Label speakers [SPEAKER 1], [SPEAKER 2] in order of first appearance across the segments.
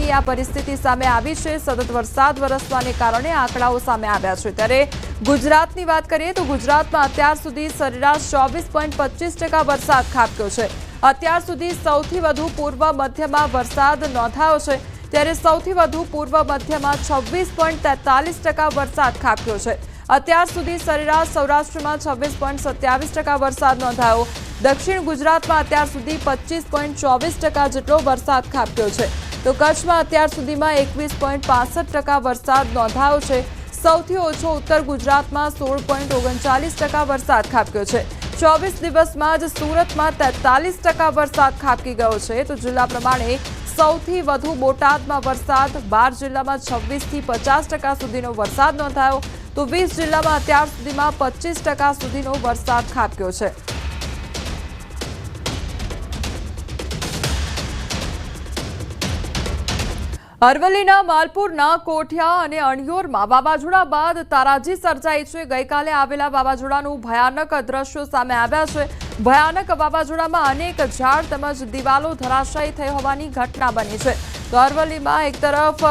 [SPEAKER 1] વરસાદની આ પરિસ્થિતિ સામે આવી છે। સતત વરસાદ વરસવાને કારણે આંકડાઓ સામે આવ્યા છે। ત્યારે ગુજરાતની વાત કરીએ તો ગુજરાતમાં અત્યાર સુધી સરેરાશ 24.25% વરસાદ ખાબક્યો છે। અત્યાર સુધી સૌથી વધુ પૂર્વ મધ્યમાં વરસાદ નોંધાયો છે, ત્યારે સૌથી વધુ પૂર્વ મધ્યમાં 26.43% વરસાદ ખાબક્યો છે। અત્યાર સુધી સરેરાશ સૌરાષ્ટ્રમાં 26.27% વરસાદ નોંધાયો। દક્ષિણ ગુજરાતમાં અત્યાર સુધી 25.24% જેટલો વરસાદ ખાબક્યો છે, તો કચ્છમાં અત્યાર સુધીમાં 21.65% વરસાદ નોંધાયો છે। સૌથી ઓછો ઉત્તર ગુજરાતમાં 16.39% વરસાદ ખાબક્યો છે। 24 દિવસમાં જ સુરતમાં 43% વરસાદ ખાબકી ગયો છે। તો જિલ્લા પ્રમાણે સૌથી વધુ બોટાદમાં વરસાદ 12 જિલ્લામાં 26 થી 50% સુધીનો વરસાદ નોંધાયો, તો 20 જિલ્લામાં અત્યાર સુધીમાં 25% સુધીનો વરસાદ ખાબક્યો છે। અરવલ્લીના માલપુરના કોઠિયા અને અણિયોરમાં વાવાઝોડા બાદ તારાજી સર્જાઈ છે। ગઈકાલે આવેલા વાવાઝોડાનું ભયાનક દ્રશ્યો સામે આવ્યા છે। ભયાનક વાવાઝોડામાં અનેક ઝાડ તેમજ દિવાલો ધરાશાયી થઈ હોવાની ઘટના બની છે। તો અરવલ્લીમાં એક તરફ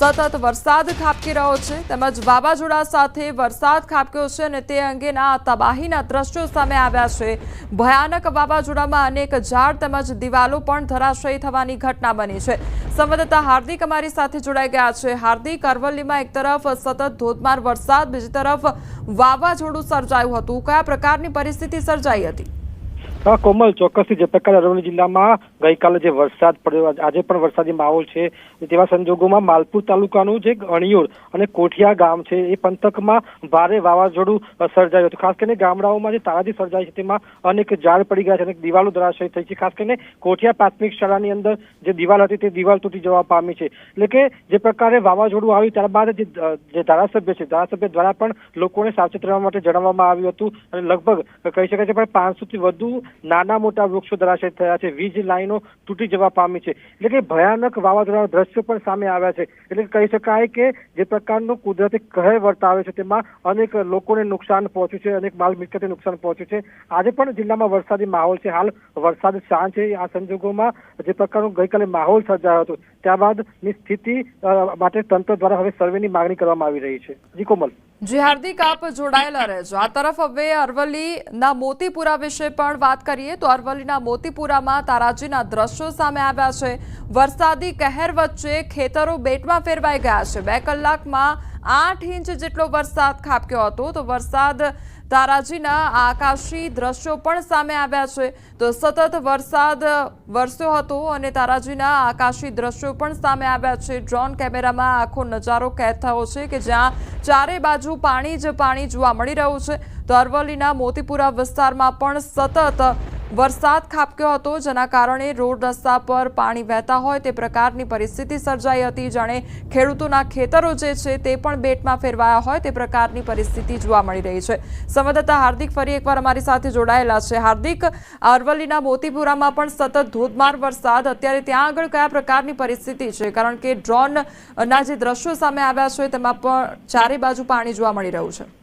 [SPEAKER 1] સતત વરસાદ ખાબકી રહ્યો છે, તેમજ વાવાઝોડા સાથે વરસાદ ખાબક્યો છે અને તે અંગેના તબાહીના દ્રશ્યો સામે આવ્યા છે। ભયાનક વાવાઝોડામાં અનેક ઝાડ તેમજ દિવાલો પણ ધરાશાયી થવાની ઘટના બની છે। સંવાદદાતા હાર્દિક અમારી સાથે જોડાઈ ગયા છે। હાર્દિક, અરવલ્લીમાં એક તરફ સતત ધોધમાર વરસાદ, બીજી તરફ વાવાઝોડું સર્જાયું હતું, કયા પ્રકારની પરિસ્થિતિ સર્જાઈ હતી?
[SPEAKER 2] કોમલ, ચોક્કસથી જે પ્રકારે અરવલ્લી જિલ્લામાં ગઈકાલે જે વરસાદ પડ્યો, આજે પણ વરસાદી માહોલ છે, તેવા સંજોગોમાં માલપુર તાલુકાનું જે અણિયોર અને કોઠિયા ગામ છે એ પંથકમાં ભારે વાવાઝોડું સર્જાયું હતું। ખાસ કરીને ગામડાઓમાં જે તારાજી સર્જાય છે તેમાં અનેક ઝાડ પડી ગયા છે, અનેક દિવાલો ધરાશાયી થઈ છે। ખાસ કરીને કોઠિયા પ્રાથમિક શાળાની અંદર જે દિવાલ હતી તે દિવાલ તૂટી જવા પામી છે। એટલે કે જે પ્રકારે વાવાઝોડું આવ્યું ત્યારબાદ જે ધારાસભ્ય છે, ધારાસભ્ય દ્વારા પણ લોકોને સાવચેત રહેવા માટે જણાવવામાં આવ્યું હતું અને લગભગ કહી શકાય છે પણ 500 થી વધુ નાના મોટા વૃક્ષો ધરાશાયી થયા છે, વીજ લાઈનો તૂટી જવા પામી છે। એટલે કે ભયાનક વાવાઝોડાના દ્રશ્યો પણ સામે આવ્યા છે। એટલે કહી શકાય કે જે પ્રકારનો કુદરતી કહેર વર્તાવે છે તેમાં અનેક લોકોને નુકસાન પહોંચ્યું છે, અનેક માલ મિલકતને નુકસાન પહોંચ્યું છે। આજે પણ જિલ્લામાં વરસાદી માહોલ છે, હાલ વરસાદ શાંત છે। આ સંજોગોમાં જે પ્રકારનો ગઈકાલે માહોલ સર્જાયો હતો ત્યારબાદની સ્થિતિ માટે તંત્ર દ્વારા હવે સર્વેની માંગણી કરવામાં આવી રહી છે। જી કોમલ।
[SPEAKER 1] જી હાર્દિક, આપ જોડાયેલા રહેજો। આ તરફ હવે અરવલ્લીના મોતીપુરા વિશે પણ વાત કરીએ તો અરવલ્લીના મોતીપુરામાં તારાજીના દ્રશ્યો સામે આવ્યા છે। વરસાદી કહેર વચ્ચે ખેતરો બેટમાં ફેરવાઈ ગયા છે। 2 કલાકમાં 8 ઇંચ જેટલો વરસાદ ખાબક્યો હતો, તો વરસાદ તારાજીના આકાશી દ્રશ્યો પણ સામે આવ્યા છે। તો સતત વરસાદ વરસ્યો હતો અને તારાજીના આકાશી દ્રશ્યો પણ સામે આવ્યા છે। ડ્રોન કેમેરામાં આખો નજારો કેદ થયો છે કે જ્યાં ચારે બાજુ પાણી જ પાણી જોવા મળી રહ્યું છે। તો અરવલ્લીના મોતીપુરા વિસ્તારમાં પણ સતત વરસાદ ખાબક્યો હતો, જેના કારણે રોડ રસ્તા પર પાણી વહેતા હોય તે પ્રકારની પરિસ્થિતિ સર્જાઈ હતી। જાણે ખેડૂતોના ખેતરો જે છે તે પણ બેટમાં ફેરવાયા હોય તે પ્રકારની પરિસ્થિતિ જોવા મળી રહી છે। સંવાદદાતા હાર્દિક ફરી એકવાર અમારી સાથે જોડાયેલા છે। હાર્દિક, અરવલ્લીના મોતીપુરામાં પણ સતત ધોધમાર વરસાદ, અત્યારે ત્યાં આગળ કયા પ્રકારની પરિસ્થિતિ છે? કારણ કે ડ્રોનના જે દ્રશ્યો સામે આવ્યા છે તેમાં પણ ચારે બાજુ પાણી જોવા મળી રહ્યું છે।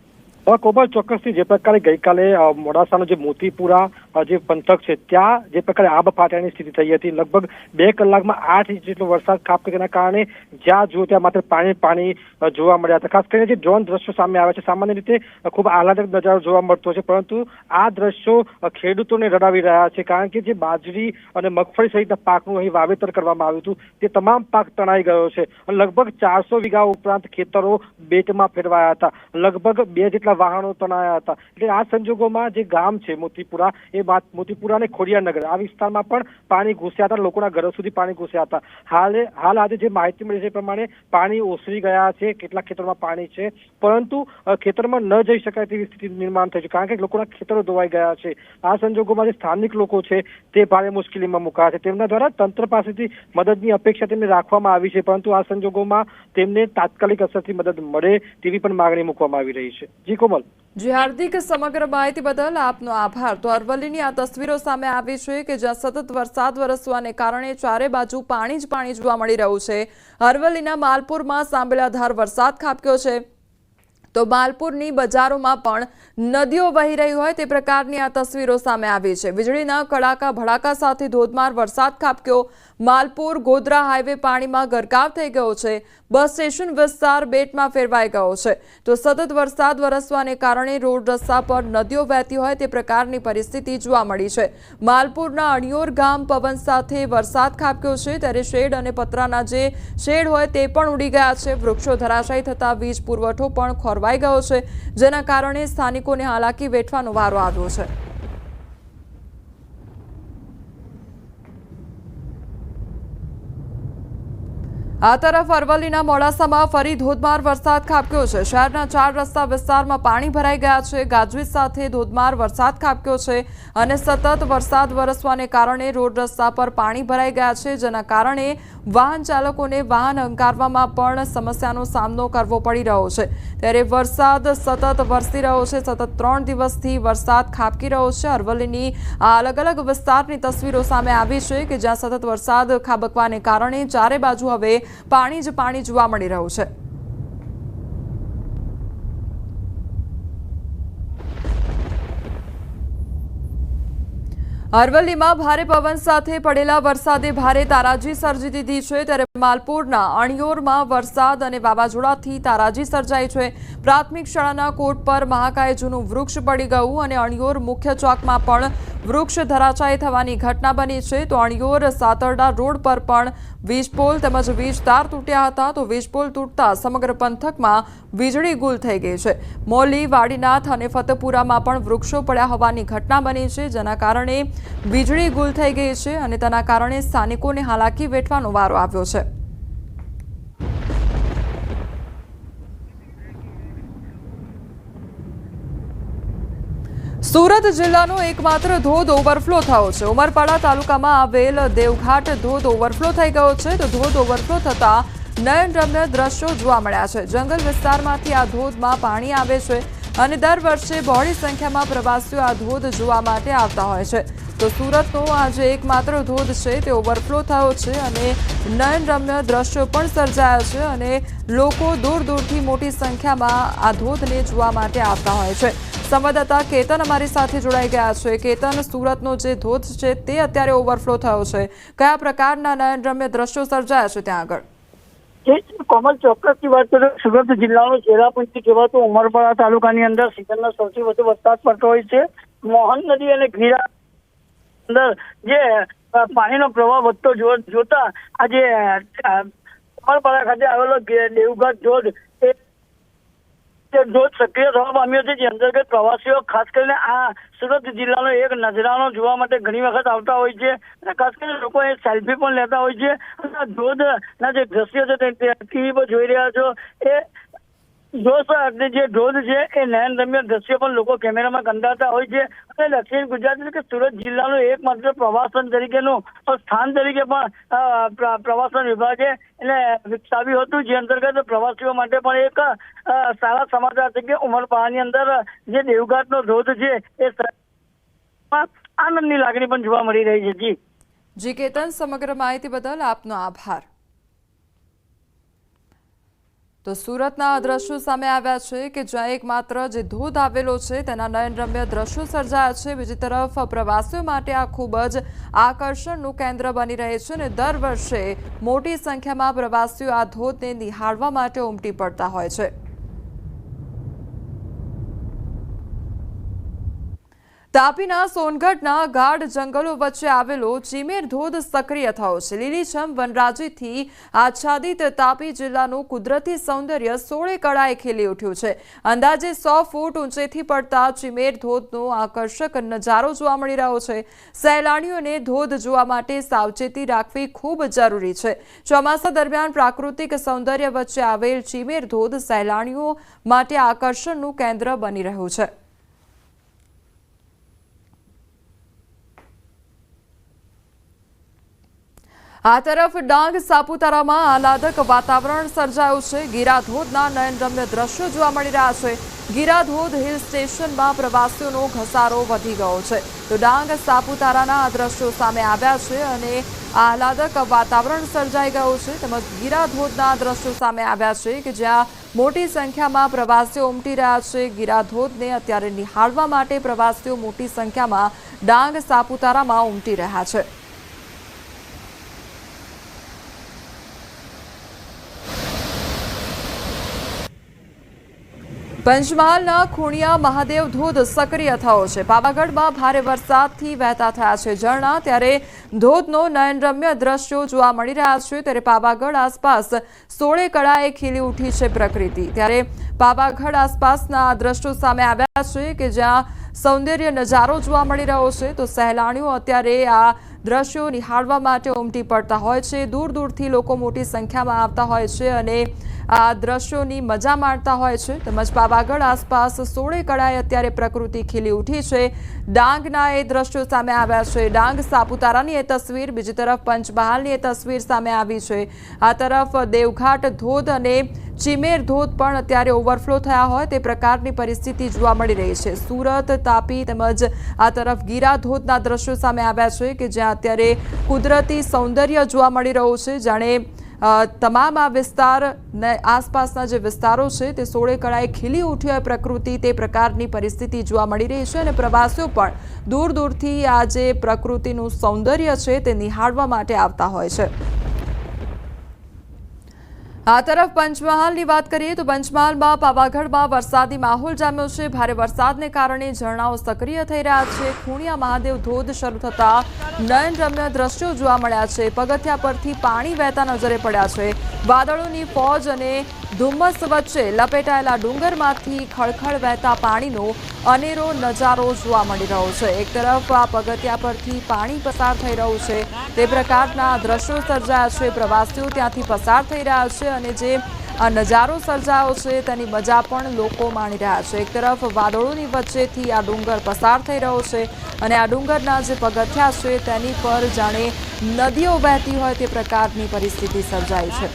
[SPEAKER 2] કોમલ, ચોક્કસથી જે પ્રકારે ગઈકાલે મોડાસાનો જે મોતીપુરા જે પંથક છે ત્યાં જે પ્રકારે આબ ફાટ્યાની સ્થિતિ થઈ હતી, લગભગ 2 કલાકમાં 8 ઇંચ જેટલો વરસાદ ખાબક્યો, તેના કારણે જ્યાં જુઓ ત્યાં માત્ર પાણી જોવા મળ્યા હતા। ખાસ કરીને જે ડ્રોન દ્રશ્યો સામે આવ્યા છે, સામાન્ય રીતે ખૂબ આહલાદક નજારો જોવા મળતો છે, પરંતુ આ દ્રશ્યો ખેડૂતોને રડાવી રહ્યા છે, કારણ કે જે બાજરી અને મગફળી સહિતના પાકનું અહીં વાવેતર કરવામાં આવ્યું હતું તે તમામ પાક તણાઈ ગયો છે અને લગભગ 400 વીઘા ઉપરાંત ખેતરો બેટમાં ફેરવાયા હતા, લગભગ 2 જેટલા વાહનો તણાયા હતા। એટલે આ સંજોગોમાં જે ગામ છે મોતીપુરા, એ મોતીપુરા અને ખોડિયાનગર, આ વિસ્તારમાં પણ પાણી ઘૂસ્યા હતા, લોકોના ઘરો સુધી પાણી ઘૂસ્યા હતા। હાલ આજે જે માહિતી મળી છે એ પ્રમાણે પાણી ઓસરી ગયા છે, કેટલાક ખેતરોમાં પાણી છે, પરંતુ ખેતરમાં ન જઈ શકાય તેવી સ્થિતિ નિર્માણ થઈ છે, કારણ કે લોકોના ખેતરો ધોવાઈ ગયા છે। આ સંજોગોમાં જે સ્થાનિક લોકો છે તે ભારે મુશ્કેલીમાં મુકાયા છે। તેમના દ્વારા તંત્ર પાસેથી મદદની અપેક્ષા તેમને રાખવામાં આવી છે, પરંતુ આ સંજોગોમાં તેમને તાત્કાલિક અસરથી મદદ મળે તેવી પણ માંગણી મૂકવામાં આવી રહી છે। જી કોમલ।
[SPEAKER 1] જી હાર્દિક, સમગ્ર માહિતી બદલ આપનો આભાર। તો અરવલ્લીની આ તસવીરો સામે આવી છે કે જ્યાં સતત વરસાદ વરસવાને કારણે ચારે બાજુ પાણી જ પાણી જોવા મળી રહ્યું છે। અરવલ્લીના માલપુરમાં સાંબેલાધાર વરસાદ ખાબક્યો છે, તો માલપુરની બજારોમાં પણ નદીઓ વહી રહી હોય તે પ્રકારની આ તસવીરો સામે આવી છે। વીજળીના કડાકા ભડાકા સાથે ધોધમાર વરસાદ ખાબક્યો। માલપુર ગોધરા હાઈવે પાણીમાં ગરકાવ થઈ ગયો છે। બસ સ્ટેશન વિસ્તાર બેટમાં ફેરવાઈ ગયો છે। તો સતત વરસાદ વરસવાને કારણે રોડ રસ્તા પર નદીઓ વહેતી હોય તે પ્રકારની પરિસ્થિતિ જોવા મળી છે। માલપુરના અણિયોર ગામ પવન સાથે વરસાદ ખાબક્યો છે, ત્યારે શેડ અને પતરાના જે શેડ હોય તે પણ ઉડી ગયા છે। વૃક્ષો ધરાશાયી થતા વીજ પુરવઠો પણ ખોરવાઈ ગયો છે, જેના કારણે સ્થાનિકોને હાલાકી વેઠવાનો વારો આવ્યો છે। આ તરફ અરવલ્લીના મોડાસામાં ફરી ધોધમાર વરસાદ ખાબક્યો છે। શહેરના 4 રસ્તા વિસ્તારમાં પાણી ભરાઈ ગયા છે। ગાજવીજ સાથે ધોધમાર વરસાદ ખાબક્યો છે અને સતત વરસાદ વરસવાને કારણે રોડ રસ્તા પર પાણી ભરાઈ ગયા છે, જેના કારણે વાહન ચાલકોને વાહન હંકારવામાં પણ સમસ્યાનો સામનો કરવો પડી રહ્યો છે। ત્યારે વરસાદ સતત વરસી રહ્યો છે। સતત 3 દિવસથી વરસાદ ખાબકી રહ્યો છે। અરવલ્લીની આ અલગ અલગ વિસ્તારની તસવીરો સામે આવી છે કે જ્યાં સતત વરસાદ ખાબકવાને કારણે ચારે બાજુ હવે પાણી જ પાણી જોવા મળી રહ્યું છે। અરવલ્લીમાં ભારે પવન સાથે પડેલા વરસાદે ભારે તારાજી સર્જી દીધી છે। ત્યારે માલપુરના અણિયોરમાં વરસાદ અને વાવાઝોડાથી તારાજી સર્જાઈ છે। પ્રાથમિક શાળાના કોર્ટ પર મહાકાય જૂનું વૃક્ષ પડી ગયું અને અણિયોર મુખ્ય ચોકમાં પણ વૃક્ષ ધરાશાયી થવાની ઘટના બની છે। તો અણિયોર સાતરડા રોડ પર પણ વીજપોલ તેમજ વીજ તાર તૂટ્યા હતા। તો વીજપોલ તૂટતા સમગ્ર પંથકમાં વીજળી ગુલ થઈ ગઈ છે। મોલી, વાડીનાથ અને ફતેપુરામાં પણ વૃક્ષો પડ્યા હોવાની ઘટના બની છે, જેના કારણે વીજળી ગુલ થઈ ગઈ છે અને તેના કારણે સ્થાનિકોને હાલાકી વેઠવાનો વારો આવ્યો છે। સુરત જિલ્લાનો એકમાત્ર ધોધ ઓવરફ્લો થયો છે। ઉમરપાડા તાલુકામાં આવેલ દેવઘાટ ધોધ ઓવરફ્લો થઈ ગયો છે। તો ધોધ ઓવરફ્લો થતા નયનરમ્ય દ્રશ્યો જોવા મળ્યા છે। જંગલ વિસ્તારમાંથી આ ધોધમાં પાણી આવે છે અને દર વર્ષે બહોળી સંખ્યામાં પ્રવાસીઓ આ ધોધ જોવા માટે આવતા હોય છે। તો સુરતનો આ જે એકમાત્ર ધોધ છે તે ઓવરફ્લો થયો છે અને નયનરમ્ય દ્રશ્યો પણ સર્જાયા છે અને લોકો દૂર દૂરથી મોટી સંખ્યામાં આ ધોધને જોવા માટે આવતા હોય છે। સંવાદદાતા કેતન અમારી સાથે જોડાઈ ગયા છે। કેતન, સુરતનો જે ધોધ છે તે અત્યારે ઓવરફ્લો થયો છે, કયા પ્રકારના નયનરમ્ય દ્રશ્યો સર્જાયા છે ત્યાં આગળ?
[SPEAKER 3] કોમલ, ચોક્કસથી વાત કરીએ સુરત જિલ્લાનો ચેરાપુંજી કહેવાતો ઉમરપાડા તાલુકાની અંદર સિઝનનો સૌથી વધુ વરસાદ પડતો હોય છે। મોહન નદી અને ગીરા અંદર જે પાણીનો પ્રવાહ વધતો જોતા આજે ઉમરપાડા ખાતે આવેલો દેવઘાટ ધોધ સક્રિય થવા પામ્યો છે, જે અંતર્ગત પ્રવાસીઓ ખાસ કરીને આ સુરત જિલ્લાનો એક નજરાનો જોવા માટે ઘણી વખત આવતા હોય છે અને ખાસ કરીને લોકો એ સેલ્ફી પણ લેતા હોય છે। અને આ ધોધના જે દ્રશ્યો છે તે ટીવી પર જોઈ રહ્યા છો એ જે ધોધ છે એ નયનરમ્ય દ્રશ્યો પણ લોકો કેમેરામાં કંડારતા હોય છે। અને દક્ષિણ ગુજરાત કે સુરત જિલ્લાનું એકમાત્ર પ્રવાસન તરીકેનું સ્થાન તરીકે પણ પ્રવાસન વિભાગે એને વિકસાવ્યું હતું, જે અંતર્ગત પ્રવાસીઓ માટે પણ એક સારા સમાચાર છે કે ઉમરપાડાની અંદર જે દેવઘાટનો ધોધ છે એ આનંદની લાગણી પણ જોવા મળી રહી છે।
[SPEAKER 1] જી કેતન, સમગ્ર માહિતી બદલ આપનો આભાર। તો સુરતના આ દ્રશ્યો સામે આવ્યા છે કે જ્યાં એકમાત્ર જે ધોધ આવેલો છે તેના નયનરમ્ય દ્રશ્યો સર્જાયા છે। બીજી તરફ પ્રવાસીઓ માટે આ ખૂબ જ આકર્ષણનું કેન્દ્ર બની રહે છે અને દર વર્ષે મોટી સંખ્યામાં પ્રવાસીઓ આ ધોધને નિહાળવા માટે ઉમટી પડતા હોય છે। તાપીના સોનગઢના ગાઢ જંગલો વચ્ચે આવેલો ચીમેર ધોધ સક્રિય થયો છે। લીલીછમ વનરાજીથી આચ્છાદિત તાપી જિલ્લાનું કુદરતી સૌંદર્ય 16 કળાએ ખીલી ઉઠ્યું છે। અંદાજે 100 ફૂટ ઊંચેથી પડતા ચીમેર ધોધનો આકર્ષક નજારો જોવા મળી રહ્યો છે। સહેલાણીઓને ધોધ જોવા માટે સાવચેતી રાખવી ખૂબ જરૂરી છે। ચોમાસા દરમિયાન પ્રાકૃતિક સૌંદર્ય વચ્ચે આવેલ ચીમેર ધોધ સહેલાણીઓ માટે આકર્ષણનું કેન્દ્ર બની રહ્યું છે। આ તરફ ડાંગ સાપુતારામાં આહલાદક વાતાવરણ સર્જાયું છે। ગીરાધોધના નયનરમ્ય દ્રશ્યો જોવા મળી રહ્યા છે। ગીરાધોધ હિલ સ્ટેશનમાં પ્રવાસીઓનો ઘસારો વધી ગયો છે। તો ડાંગ સાપુતારાના આ દ્રશ્યો સામે આવ્યા છે અને આહલાદક વાતાવરણ સર્જાઈ ગયું છે। તેમજ ગીરાધોધના દ્રશ્યો સામે આવ્યા છે કે જ્યાં મોટી સંખ્યામાં પ્રવાસીઓ ઉમટી રહ્યા છે। ગીરાધોધને અત્યારે નિહાળવા માટે પ્રવાસીઓ મોટી સંખ્યામાં ડાંગ સાપુતારામાં ઉમટી રહ્યા છે। પંચમહાલના ખૂણિયા મહાદેવ ધોધ સક્રિય થયો છે। પાવાગઢમાં ભારે વરસાદથી વહેતા થયા છે ઝરણા, ત્યારે ધોધનો નયનરમ્ય દ્રશ્યો જોવા મળી રહ્યા છે। ત્યારે પાવાગઢ આસપાસ સોળે કળાએ ખીલી ઉઠી છે પ્રકૃતિ। ત્યારે પાવાગઢ આસપાસના દ્રશ્યો સામે આવ્યા છે કે જ્યાં સૌંદર્ય નજારો જોવા મળી રહ્યો છે। તો સહેલાણીઓ અત્યારે આ દ્રશ્યો નિહાળવા માટે ઉમટી પડતા હોય છે। દૂર દૂરથી લોકો મોટી સંખ્યામાં આવતા હોય છે અને આ દ્રશ્યોની મજા માણતા હોય છે। તેમજ પાવાગઢ આસપાસ સોળે કળાએ અત્યારે પ્રકૃતિ ખીલી ઉઠી છે। ડાંગના એ દ્રશ્યો સામે આવ્યા છે। ડાંગ સાપુતારાની એ તસવીર, બીજી તરફ પંચમહાલની એ તસવીર સામે આવી છે। આ તરફ દેવઘાટ ધોધ અને ચિમેર ધોધ પણ અત્યારે ઓવરફ્લો થયા હોય તે પ્રકારની પરિસ્થિતિ જોવા મળી રહી છે। સુરત, તાપી તેમજ આ તરફ ગીરા ધોધના દ્રશ્યો સામે આવ્યા છે કે જ્યાં અત્યારે કુદરતી સૌંદર્ય જોવા મળી રહ્યું છે। જાણે તમામ આ વિસ્તાર આસપાસના જે વિસ્તારો છે તે સોળે કળાએ ખીલી ઉઠી હોય પ્રકૃતિ, તે પ્રકારની પરિસ્થિતિ જોવા મળી રહી છે અને પ્રવાસીઓ પણ દૂર દૂરથી આ જે પ્રકૃતિનું સૌંદર્ય છે તે નિહાળવા માટે આવતા હોય છે। આ તરફ પંચમહાલની વાત કરીએ તો પંચમહાલમાં પાવાગઢમાં વરસાદી માહોલ જામ્યો છે। ભારે વરસાદને કારણે ઝરણાઓ સક્રિય થઈ રહ્યા છે। ખૂણિયા મહાદેવ ધોધ શરૂ થતા નયનરમ્ય દ્રશ્યો જોવા મળ્યા છે। પગથિયા પરથી પાણી વહેતા નજરે પડ્યા છે। વાદળોની ફોજ અને ધુમ્મસ વચ્ચે લપેટાયેલા ડુંગરમાંથી ખળખળ વહેતા પાણીનો અનેરો નજારો જોવા મળી રહ્યો છે। એક તરફ આ પગથિયા પરથી પાણી પસાર થઈ રહ્યું છે તે પ્રકારના દ્રશ્યો સર્જાયા છે। પ્રવાસીઓ ત્યાંથી પસાર થઈ રહ્યા છે અને જે આ નજારો સર્જાયો છે તેની મજા પણ લોકો માણી રહ્યા છે। એક તરફ વાદળોની વચ્ચેથી આ ડુંગર પસાર થઈ રહ્યો છે અને આ ડુંગરના જે પગથિયા છે તેની પર જાણે નદીઓ વહેતી હોય તે પ્રકારની પરિસ્થિતિ સર્જાઈ છે।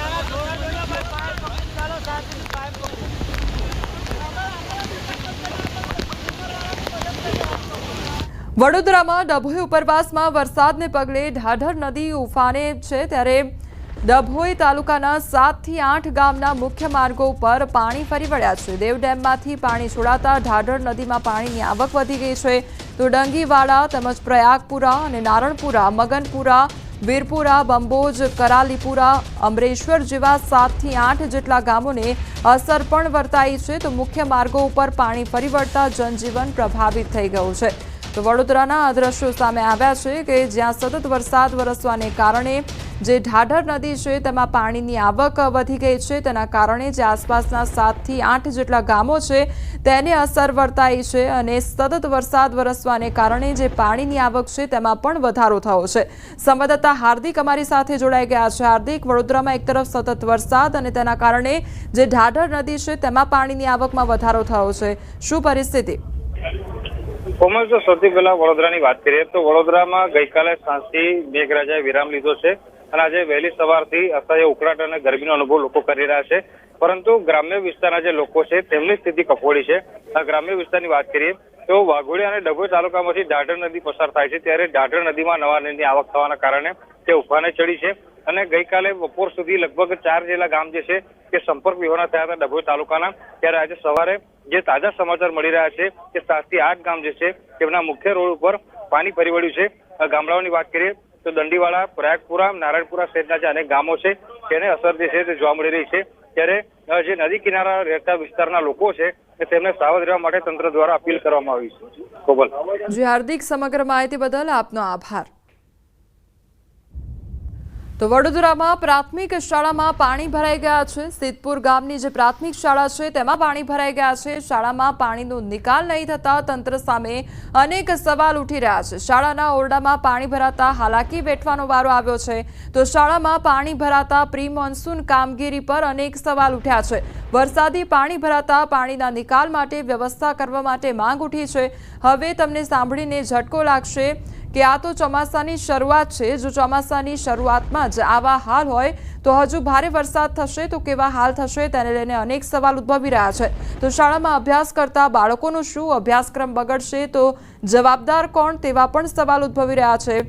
[SPEAKER 1] વડોદરામાં ડભોઈ ઉપરવાસમાં વરસાદને પગલે ઢાઢર નદી ઉફાને છે। ત્યારે ડભોઈ તાલુકાના 7 થી 8 ગામના મુખ્ય માર્ગો પર પાણી ફરી વળ્યા છે। દેવ ડેમમાંથી પાણી છોડાતા ઢાઢર નદીમાં પાણીની આવક વધી ગઈ છે। તો ડંગીવાડા તેમજ પ્રયાગપુરા અને નારણપુરા, મગનપુરા, વીરપુરા, બંબોજ, કરાલીપુરા, અમરેશ્વર જેવા 7 થી 8 જેટલા ગામોને અસર પણ વર્તાઈ છે। તો મુખ્ય માર્ગો ઉપર પાણી ફરી વળતા જનજીવન પ્રભાવિત થઈ ગયું છે। તો વડોદરાના આ દ્રશ્યો સામે આવ્યા છે કે જ્યાં સતત વરસાદ વરસવાને કારણે જે ઢાઢર નદી છે તેમાં પાણીની આવક વધી ગઈ છે। તેના કારણે જે આસપાસના 7 થી 8 જેટલા ગામો છે તેને અસર વર્તાઈ છે અને સતત વરસાદ વરસવાને કારણે જે પાણીની આવક છે તેમાં પણ વધારો થયો છે। સંવાદદાતા હાર્દિક અમારી સાથે જોડાઈ ગયા છે। હાર્દિક, વડોદરામાં એક તરફ સતત વરસાદ અને તેના કારણે જે ઢાઢર નદી છે તેમાં પાણીની આવકમાં વધારો થયો છે, શું પરિસ્થિતિ?
[SPEAKER 4] કોમલ, જો સૌથી પહેલા વડોદરાની વાત કરીએ તો વડોદરામાં ગઈકાલે સાંજથી મેઘરાજાએ વિરામ લીધો છે અને આજે વહેલી સવારથી અસહ્ય ઉકળાટ અને ગરમીનો અનુભવ લોકો કરી રહ્યા છે। પરંતુ ગ્રામ્ય વિસ્તારના જે લોકો છે તેમની સ્થિતિ કફોડી છે। આ ગ્રામ્ય વિસ્તારની વાત કરીએ તો વાઘોડિયા અને ડભોઈ તાલુકામાંથી ઢાઢર નદી પસાર થાય છે, ત્યારે ઢાઢર નદીમાં નવા નીરની આવક થવાના કારણે તે ઉફાને ચડી છે અને ગઈકાલે બપોર સુધી લગભગ 4 જેટલા ગામ જે છે તે સંપર્ક વિહોણા થયા હતા ડભોઈ તાલુકાના। ત્યારે આજે સવારે જે તાજા સમાચાર મળી રહ્યા છે કે 7 થી 8 ગામ જે છે તેમના મુખ્ય રોડ ઉપર પાણી ફરી વળ્યું છે। ગામડાઓની વાત કરીએ તો દંડીવાડા, પ્રયાગપુરા, નારાયણપુરા સહિતના જે અનેક ગામો છે તેને અસર જે છે તે જોવા મળી રહી છે। ત્યારે જે નદી કિનારા રહેતા વિસ્તારના લોકો છે તેમને સાવધ રહેવા માટે તંત્ર દ્વારા અપીલ કરવામાં આવી છે। કોમલ
[SPEAKER 1] જી હાર્દિક, સમગ્ર માહિતી બદલ આપનો આભાર। તો વડોદરામાં પ્રાથમિક શાળામાં પાણી ભરાઈ ગયા છે। સિદ્ધપુર ગામની જે પ્રાથમિક શાળા છે તેમાં પાણી ભરાઈ ગયા છે। શાળામાં પાણીનો નિકાલ નહીં થતા તંત્ર સામે અનેક સવાલ ઉઠી રહ્યા છે। શાળાના ઓરડામાં પાણી ભરાતા હાલાકી વેઠવાનો વારો આવ્યો છે। તો શાળામાં પાણી ભરાતા પ્રી મોન્સૂન કામગીરી પર અનેક સવાલ ઉઠ્યા છે। વરસાદી પાણી ભરાતા પાણીના નિકાલ માટે વ્યવસ્થા કરવા માટે માંગ ઉઠી છે। હવે તમને સાંભળીને ઝટકો લાગશે કે આ તો ચોમાસાની શરૂઆત છે। જો ચોમાસાની શરૂઆતમાં જ આવા હાલ હોય તો હજુ ભારે વરસાદ થશે તો કેવા હાલ થશે તેને લઈને અનેક સવાલ ઉદ્ભવી રહ્યા છે। તો શાળામાં અભ્યાસ કરતા બાળકોનું શું? અભ્યાસક્રમ બગડશે તો જવાબદાર કોણ? તેવા પણ સવાલ ઉદ્ભવી રહ્યા છે।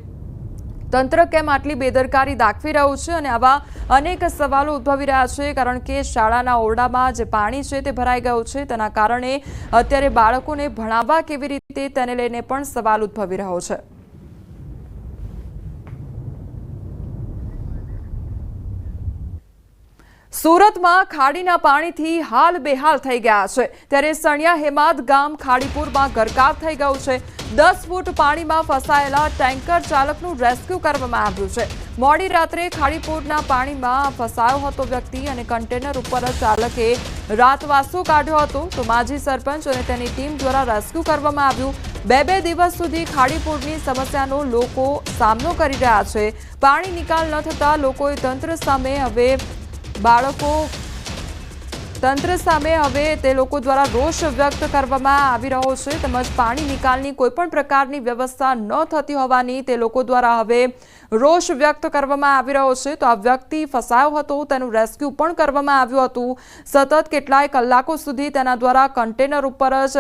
[SPEAKER 1] તંત્ર કેમ આટલી બેદરકારી દાખવી રહ્યું છે અને આવા અનેક સવાલો ઉદ્ભવી રહ્યા છે, કારણ કે શાળાના ઓરડામાં જે પાણી છે તે ભરાઈ ગયું છે। તેના કારણે અત્યારે બાળકોને ભણાવવા કેવી રીતે તેને લઈને પણ સવાલ ઉદ્ભવી રહ્યો છે। સુરતમાં ખાડીના પાણીથી હાલ બેહાલ થઈ ગયા છે ત્યારે સણિયા હેમાદ ગામ ખાડીપુરમાં ગરકાવ થઈ ગયું છે। 10 ફૂટ પાણીમાં ફસાયેલા ટેન્કર ચાલકનું રેસ્ક્યુ કરવામાં આવ્યું છે। મોડી રાત્રે ખાડીપુરના પાણીમાં ફસાયો હતો વ્યક્તિ અને કન્ટેનર ઉપર ચાલકે રાતવાસો કાઢ્યો હતો તો માજી સરપંચ અને તેની ટીમ દ્વારા રેસ્ક્યુ કરવામાં આવ્યું। બે દિવસ સુધી ખાડીપુરની સમસ્યાનો લોકો સામનો કરી રહ્યા છે। પાણી નિકાલ ન થતા લોકોએ તંત્ર સામે હવે તે લોકો દ્વારા રોષ વ્યક્ત કરવામાં આવી રહ્યો છે તેમજ પાણી નિકાલની કોઈ પણ પ્રકારની વ્યવસ્થા ન થતી હોવાની તે લોકો દ્વારા હવે રોષ વ્યક્ત કરવામાં આવી રહ્યો છે। તો આ વ્યક્તિ ફસાયો હતો તેનું રેસ્ક્યુ પણ કરવામાં આવ્યું હતું। સતત કેટલાય કલાકો સુધી તેના દ્વારા કન્ટેનર ઉપર જ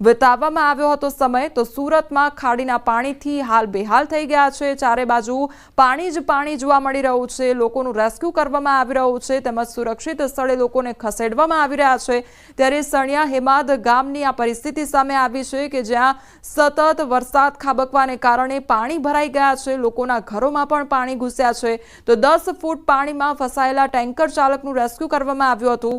[SPEAKER 1] વિતાવવામાં આવ્યો હતો સમય। તો સુરતમાં ખાડીના પાણીથી હાલ બેહાલ થઈ ગયા છે। ચારે બાજુ પાણી જ પાણી જોવા મળી રહ્યું છે। લોકોનું રેસ્ક્યુ કરવામાં આવી રહ્યું છે તેમજ સુરક્ષિત સ્થળે લોકોને ખસેડવામાં આવી રહ્યા છે। ત્યારે સણિયા હેમાદ ગામની આ પરિસ્થિતિ સામે આવી છે કે જ્યાં સતત વરસાદ ખાબકવાને કારણે પાણી ભરાઈ ગયા છે। લોકોના ઘરોમાં પણ પાણી ઘૂસ્યા છે તો 10 ફૂટ પાણીમાં ફસાયેલા ટેન્કર ચાલકનું રેસ્ક્યુ કરવામાં આવ્યું હતું।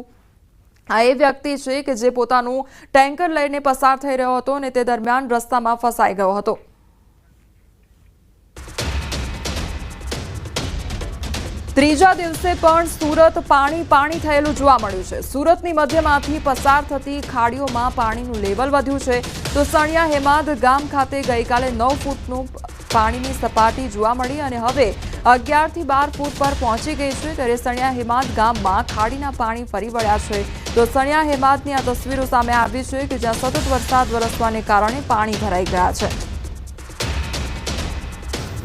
[SPEAKER 1] આ એ વ્યક્તિ છે કે જે પોતાનું ટેન્કર લઈને પસાર થઈ રહ્યો હતો અને તે દરમિયાન રસ્તામાં ફસાઈ ગયો હતો। ત્રીજા દિવસે પણ સુરત પાણી થયેલું જોવા મળ્યું છે। સુરતની મધ્યમાંથી પસાર થતી ખાડીઓમાં પાણીનું લેવલ વધ્યું છે તો સણિયા હેમાદ ગામ ખાતે ગઈકાલે 9 ફૂટનું પાણીની સપાટી જોવા મળી અને હવે 11 થી 12 ફૂટ પર પહોંચી ગઈ છે। ત્યારે સણિયા હેમાદ ગામમાં ખાડીના પાણી ફરી વળ્યા છે તો સણિયા હેમાદની આ તસવીરો સામે આવી છે કે જ્યાં સતત વરસાદ વરસવાને કારણે પાણી ભરાઈ ગયા છે।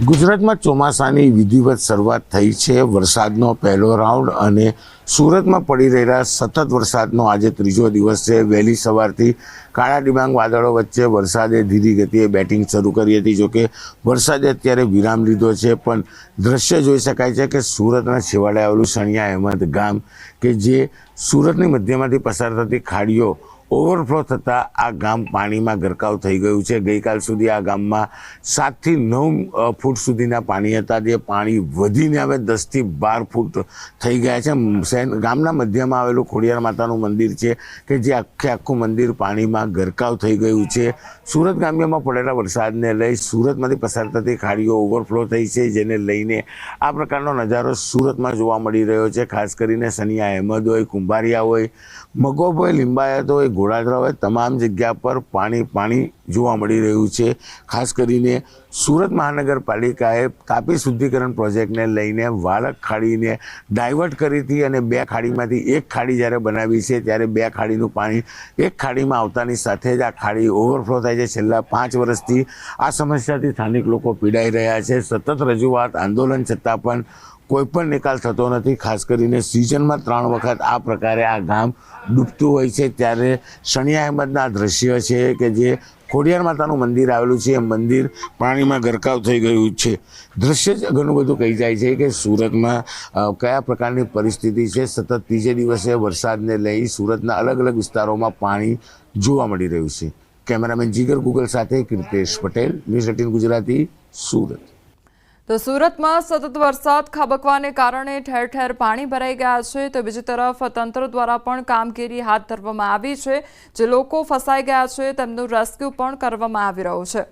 [SPEAKER 5] ગુજરાતમાં ચોમાસાની વિધિવત શરૂઆત થઈ છે। વરસાદનો પહેલો રાઉન્ડ અને સુરતમાં પડી રહેલા સતત વરસાદનો આજે ત્રીજો દિવસ છે। વહેલી સવારથી કાળા ડિબાંગ વાદળો વચ્ચે વરસાદે ધીરી ગતિએ બેટિંગ શરૂ કરી હતી। જોકે વરસાદે અત્યારે વિરામ લીધો છે પણ દ્રશ્ય જોઈ શકાય છે કે સુરતના છેવાડે આવેલું સણિયા હેમદ ગામ કે જે સુરતની મધ્યમાંથી પસાર થતી ખાડીઓ ઓવરફ્લો થતાં આ ગામ પાણીમાં ગરકાવ થઈ ગયું છે। ગઈકાલ સુધી આ ગામમાં 7 થી 9 ફૂટ સુધીના પાણી હતા જે પાણી વધીને હવે 10 થી 12 ફૂટ થઈ ગયા છે। ગામના મધ્યમાં આવેલું ખોડિયાર માતાનું મંદિર છે કે જે આખું મંદિર પાણીમાં ગરકાવ થઈ ગયું છે। સુરત ગામ્યામાં પડેલા વરસાદને લઈ સુરતમાંથી પસાર થતી ખાડીઓ ઓવરફ્લો થઈ છે જેને લઈને આ પ્રકારનો નજારો સુરતમાં જોવા મળી રહ્યો છે। ખાસ કરીને સણિયા હેમદ હોય, કુંભારિયા હોય, મગોબ હોય, લિંબાયત હોય, ઘોડાદરા હોય, તમામ જગ્યા પર પાણી જોવા મળી રહ્યું છે। ખાસ કરીને સુરત મહાનગરપાલિકાએ તાપી શુદ્ધિકરણ પ્રોજેક્ટને લઈને વાળક ખાડીને ડાયવર્ટ કરી હતી અને 2 ખાડીમાંથી એક ખાડી જ્યારે બનાવી છે ત્યારે 2 ખાડીનું પાણી એક ખાડીમાં આવતાની સાથે જ આ ખાડી ઓવરફ્લો થાય છે। છેલ્લા 5 વર્ષથી આ સમસ્યાથી સ્થાનિક લોકો પીડાઈ રહ્યા છે। સતત રજૂઆત, આંદોલન છતાં પણ કોઈ પણ નિકાલ થતો નથી। ખાસ કરીને સિઝનમાં 3 વખત આ પ્રકારે આ ગામ ડૂબતું હોય છે ત્યારે સણિયા હેમદના દ્રશ્ય છે કે જે ખોડિયાર માતાનું મંદિર આવેલું છે એ મંદિર પાણીમાં ગરકાવ થઈ ગયું છે। દ્રશ્ય જ ઘણું બધું કહી જાય છે કે સુરતમાં કયા પ્રકારની પરિસ્થિતિ છે। સતત ત્રીજે દિવસે વરસાદને લઈ સુરતના અલગ અલગ વિસ્તારોમાં પાણી જોવા મળી રહ્યું છે। કેમેરામેન જીગર ગુગલ સાથે કીર્તેશ પટેલ, ન્યૂઝ 18 ગુજરાતી, સુરત।
[SPEAKER 1] તો સુરતમાં સતત વરસાદ ખાબકવાને કારણે ઠેર ઠેર પાણી ભરાઈ ગયા છે તો બીજી તરફ તંત્ર દ્વારા પણ કામગીરી હાથ ધરવામાં આવી છે। જે લોકો ફસાઈ ગયા છે તેમનું રેસ્ક્યુ પણ કરવામાં આવી રહ્યું છે।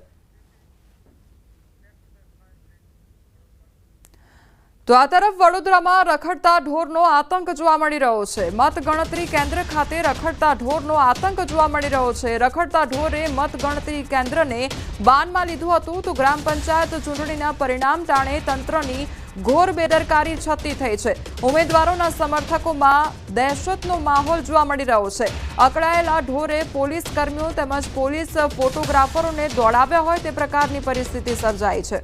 [SPEAKER 1] તો આ તરફ વડોદરામાં રખડતા ઢોરનો આતંક જોવા મળી રહ્યો છે। મતગણતરી કેન્દ્ર ખાતે રખડતા ઢોરનો આતંક જોવા મળી રહ્યો છે। રખડતા ઢોરે મતગણતરી કેન્દ્રને બાનમાં લીધું હતું તો ગ્રામ પંચાયત ચૂંટણીના પરિણામ ટાણે તંત્રની ઘોર બેદરકારી છતી થઈ છે। ઉમેદવારોના સમર્થકોમાં દહેશતનો માહોલ જોવા મળી રહ્યો છે। અકળાયેલા ઢોરે પોલીસ કર્મીઓ તેમજ પોલીસ ફોટોગ્રાફરોને દોડાવ્યા હોય તે પ્રકારની પરિસ્થિતિ સર્જાઈ છે।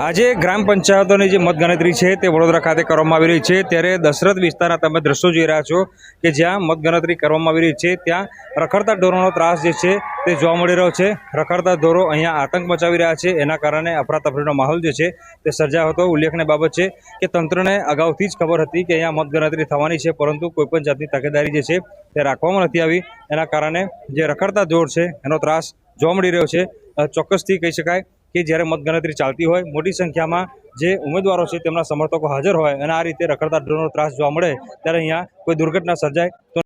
[SPEAKER 6] આજે ગ્રામ પંચાયતોની જે મતગણતરી છે તે વડોદરા ખાતે કરવામાં આવી રહી છે ત્યારે દશરથ વિસ્તારના તમે દ્રશ્યો જોઈ રહ્યા છો કે જ્યાં મતગણતરી કરવામાં આવી રહી છે ત્યાં રખડતા ઢોરોનો ત્રાસ જે છે તે જોવા મળી રહ્યો છે। રખડતા ઢોરો અહીંયા આતંક મચાવી રહ્યા છે એના કારણે અફરાતફરીનો માહોલ જે છે તે સર્જાયો હતો। ઉલ્લેખનીય બાબત છે કે તંત્રને અગાઉથી જ ખબર હતી કે અહીંયા મતગણતરી થવાની છે પરંતુ કોઈપણ જાતની તકેદારી જે છે તે રાખવામાં નથી આવી। એના કારણે જે રખડતા ઢોર છે એનો ત્રાસ જોવા મળી રહ્યો છે। ચોક્કસથી કહી શકાય કે જ્યારે મતગણતરી ચાલતી હોય મોટી સંખ્યામાં જે ઉમેદવારો છે તેમના સમર્થકો હાજર હોય અને આ રીતે રખડતા ઢોરનો ત્રાસ જોવા મળે ત્યારે અહીંયા કોઈ દુર્ઘટના સર્જાય તો